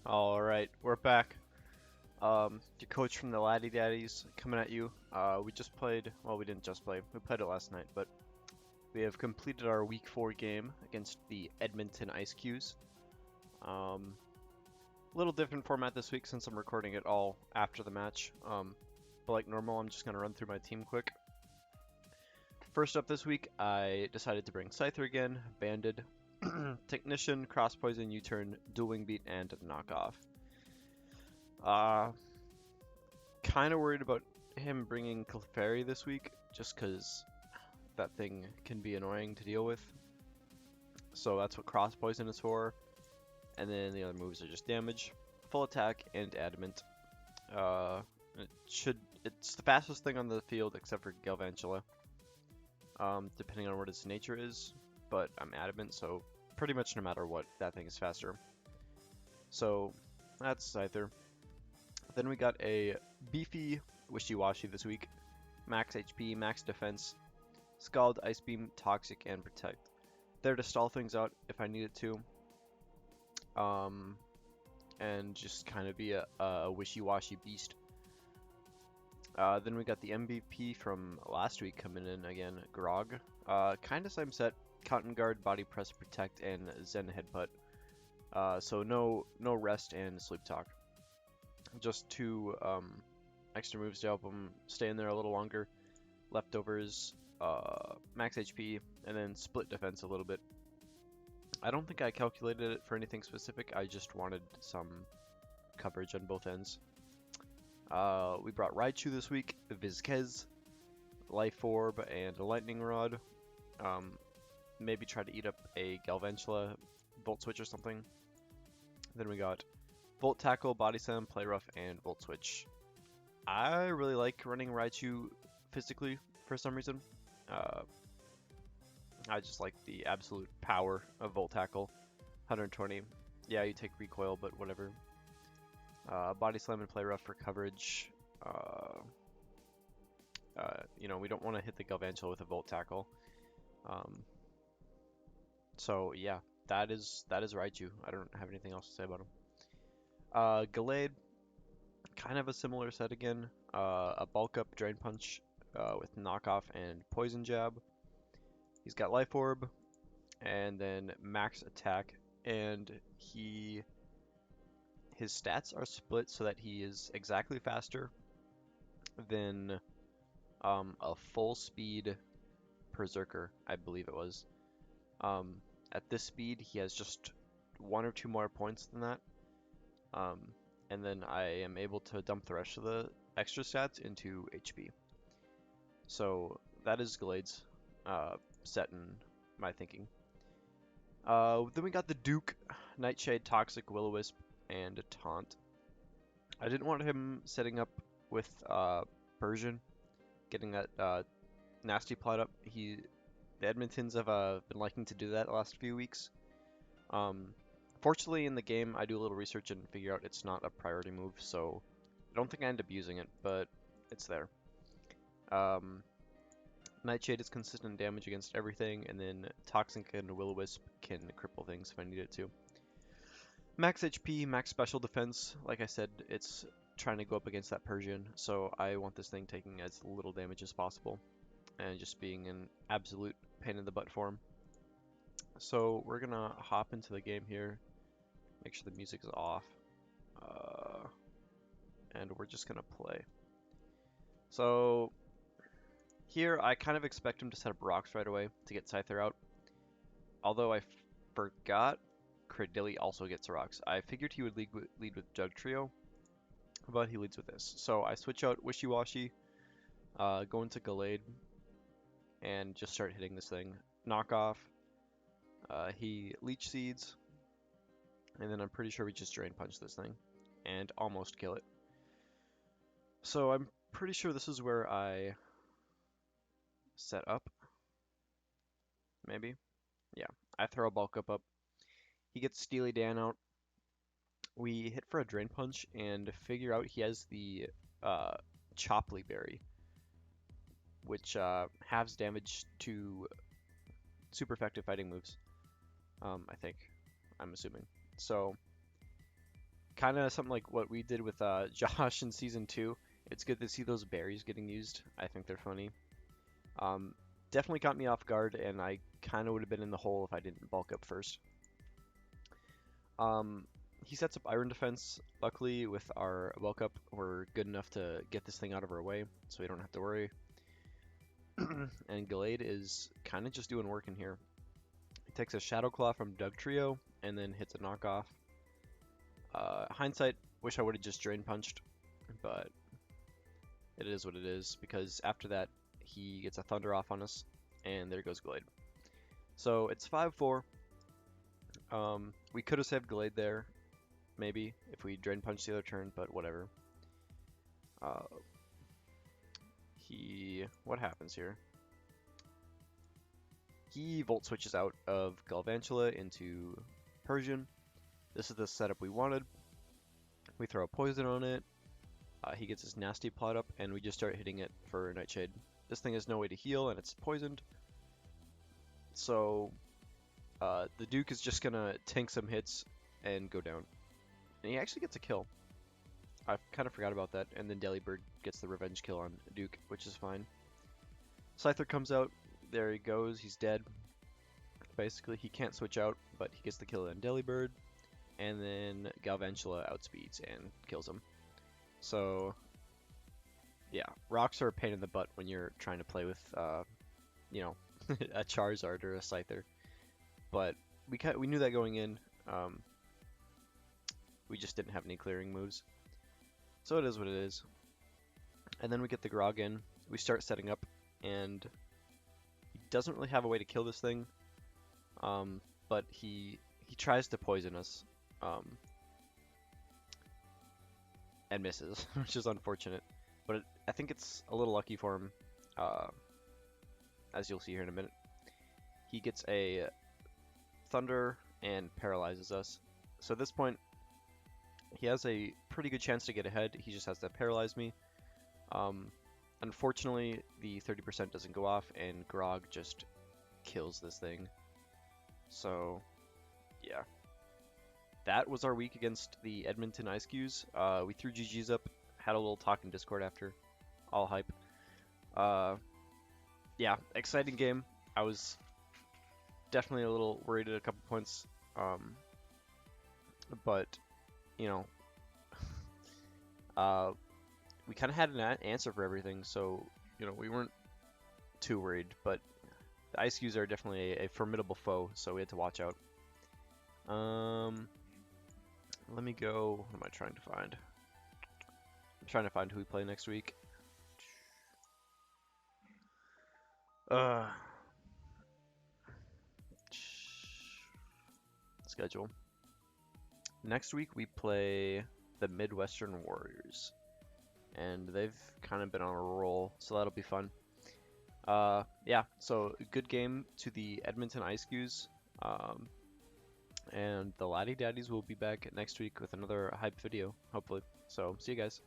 All right, we're back. Your coach from the Laddie Daddies coming at you. We just played. Well, we didn't just play. We played it last night, but we have completed our Week 4 game against the Edmonton Eiscues. A little different format this week since I'm recording it all after the match. But like normal, I'm just gonna run through my team quick. First up this week, I decided to bring Scyther again, Banded, Technician, Cross Poison, U-Turn, Dual Wing Beat, and Knockoff. Kind of worried about him bringing Clefairy this week, just because that thing can be annoying to deal with. So that's what Cross Poison is for. And then the other moves are just damage, full attack, and adamant. It's the fastest thing on the field except for Galvantula, depending on what its nature is. But I'm adamant, so pretty much no matter what, that thing is faster. So that's Scyther. Then we got a beefy Wishy-Washy this week. Max HP, max defense, Scald, Ice Beam, Toxic, and Protect. There to stall things out if I needed to. And just kind of be a wishy-washy beast. Then we got the MVP from last week coming in again, Grog. Kind of same set, Cotton Guard, Body Press, Protect, and Zen Headbutt. So no rest and Sleep Talk. Just two extra moves to help him stay in there a little longer. Leftovers, max HP, and then split defense a little bit. I don't think I calculated it for anything specific, I just wanted some coverage on both ends. We brought Raichu this week, Vizquez, Life Orb, and a Lightning Rod. Maybe try to eat up a Galvantula Volt Switch or something. Then we got Volt Tackle, Body Slam, Play Rough, and Volt Switch. I really like running Raichu physically for some reason. I just like the absolute power of Volt Tackle. 120. Yeah, you take recoil, but whatever. Body Slam and Play Rough for coverage. We don't want to hit the Galvantula with a Volt Tackle. So yeah, that is Raichu. I don't have anything else to say about him. Gallade, kind of a similar set again. A Bulk Up Drain Punch with Knockoff and Poison Jab. He's got Life Orb, and then Max Attack, and his stats are split so that he is exactly faster than a full speed Berserker, I believe it was. At this speed, he has just one or two more points than that. And then I am able to dump the rest of the extra stats into HP. So that is Glade's set in my thinking. Then we got the Duke, Nightshade, Toxic, Will-O-Wisp, and Taunt. I didn't want him setting up with Persian, getting that nasty plot up. The Edmontons have been liking to do that the last few weeks. Fortunately, in the game, I do a little research and figure out it's not a priority move, so I don't think I end up using it, but it's there. Nightshade is consistent damage against everything, and then Toxic and Will-O-Wisp can cripple things if I need it to. Max HP, max special defense. Like I said, it's trying to go up against that Persian, so I want this thing taking as little damage as possible, and just being an absolute pain in the butt for him. So we're gonna hop into the game here, make sure the music is off, and we're just gonna play. So here I kind of expect him to set up rocks right away to get Scyther out, although I forgot Cradilly also gets rocks. I figured he would lead with Dugtrio, but he leads with this. So I switch out Wishy-Washy, go into Gallade, and just start hitting this thing. Knockoff. He Leech Seeds, and then I'm pretty sure we just Drain Punch this thing, and almost kill it. So I'm pretty sure this is where I set up. Maybe? Yeah. I throw a Bulk Up. He gets Steely Dan out. We hit for a Drain Punch and figure out he has the Chopley Berry, which halves damage to super effective fighting moves. I think. I'm assuming. So Kind of something like what we did with Josh in season 2. It's good to see those berries getting used. I think they're funny. Um, Definitely caught me off guard, and I kind of would have been in the hole if I didn't bulk up first. Um, he sets up Iron Defense. Luckily, with our bulk up, we're good enough to get this thing out of our way, so we don't have to worry. And Gallade is kind of just doing work in here. He takes a Shadow Claw from Doug Trio, and then hits a knockoff. Hindsight, wish I would have just Drain Punched, but it is what it is, because after that, he gets a Thunder off on us, and there goes Gallade. So it's 5-4. We could have saved Gallade there, maybe, if we Drain Punch the other turn, but whatever. What happens here? He Volt Switches out of Galvantula into Persian. This is the setup we wanted. We throw a Poison on it. He gets his Nasty Plot up, and we just start hitting it for Nightshade. This thing has no way to heal, and it's poisoned. So the Duke is just gonna tank some hits and go down. And he actually gets a kill. I kind of forgot about that. And then Delibird gets the revenge kill on Duke, which is fine. Scyther comes out. There he goes. He's dead. Basically, he can't switch out, but he gets the kill on Delibird. And then Galvantula outspeeds and kills him. So, yeah, rocks are a pain in the butt when you're trying to play with, you know, a Charizard or a Scyther. But we knew that going in. We just didn't have any clearing moves. So it is what it is. And then we get the Grog in. We start setting up, and he doesn't really have a way to kill this thing. But he tries to poison us. And misses, which is unfortunate. But I think it's a little lucky for him, as you'll see here in a minute. He gets a Thunder and paralyzes us. So at this point, he has a pretty good chance to get ahead. He just has to paralyze me. Unfortunately, the 30% doesn't go off, and Grog just kills this thing. So, yeah. That was our week against the Edmonton Eiscues. We threw GGs up, had a little talk in Discord after. All hype. Yeah, exciting game. I was definitely a little worried at a couple points. But, you know, we kind of had an answer for everything, so, you know, we weren't too worried. But the Eiscues are definitely a formidable foe, so we had to watch out. Let me go. What am I trying to find? I'm trying to find who we play next week. Schedule. Next week we play the Midwestern Warriors, and they've kind of been on a roll, so that'll be fun. Yeah, so good game to the Edmonton Eiscues. And the Laddie Daddies will be back next week with another hype video, hopefully. So, see you guys.